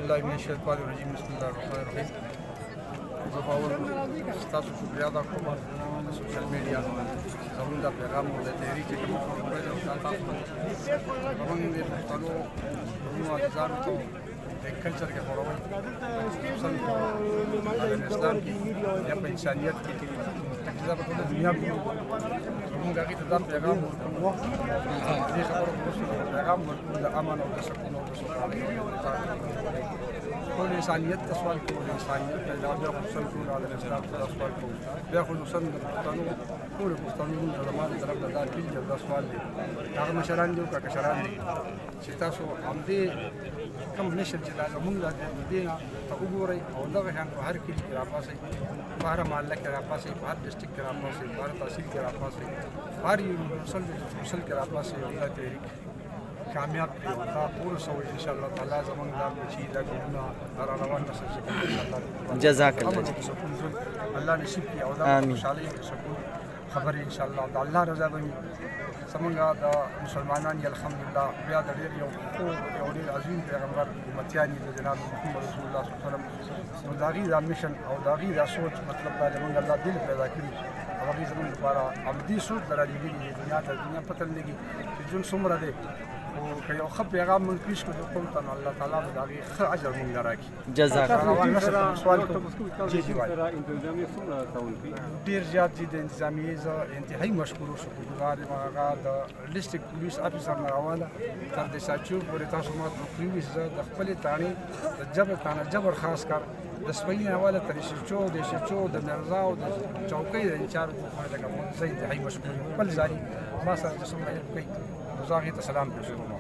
بالله من الشیطان الرجیم بسم الله الرحمن الرحیم. زه به اول ستاسو شکریه ادا کوم د سوشل میډیا زموږ د پیغام او د تحریک چې کوم خبرې ده تاسو زموږ د پښتنو ورونو عزیزانو ته د کلچر کې خبرول خصوصا په اسلام کې یا په انسانیت کې چې دا په ټوله دنیا کې زموږ هغې ته دا پیغام ورکوو دې خبرو په پیغام ورکوو د امن او د سکون او د سوکالۍ ټول انسانیت ته سوال کوو د انسانیت ته بیا خصوصا ټول عالم اسلام ته سوال کوو بیا خصوصا د پښتنو ټولو پښتنو ته زما د طرف نه دا اپیل دی دا سوال دی هغه مشران دي او که کشران دي چې تاسو همدې کوم نشر چې دا زموږ دې نه ته وګورئ او دغه شان په هر کلي کې راپاسئ په هره محله کې راپاسئ په هر ډسټرکټ کې راپاسئ په هر تحصیل کې راپاسئ په هر یونیورسل کې راپاسئ او دا تحریک کامیاب کړي او دا پوره سوی انشاءالله تعالی زموږ دا چې دا ګلونه را روان نسل چې انشاءالله جزاک الله الله نصیب کړي او دا خوشحالۍ او سکون خبرې انشاءالله د الله رضا به وي زموږ د مسلمانان یې الحمدلله بیا د ډېر یو ډېر عظیم پیغمبر امتیان یې د جناب محمد رسول الله صلی الله علیه وسلم نو د هغې دا میشن او د هغې دا سوچ مطلب دا زموږ الله دل پیدا کړي او هغې زموږ لپاره همدې سوچ د رالیږلي دي دنیا ته دنیا پته نه لګي چې ژوند څومره دی او که یو ښه پیغام موږ پیش کړو قوم ته نو الله تعالی به د هغې ښه اجر موږ له راکړي جزاک الله سوال ډېر زیات دي د انتظامیې زه انتهایي مشکور او شکرګزار یم هغه د ډسټرکټ پولیس افیسر نه راواله تر د ساچور پورې تاسو ما ته وکړي زه د خپلې تاڼې د جبر تانه جبر خاص کر د سپۍ نه حواله تر شیرچو د شیرچو د مرزا او د چوکۍ د انچارج لکه زه انتهایي مشکور یم خپل ځاني ما سره چې څومره هیلپ کوي نو زه هغې ته سلام پېښوم.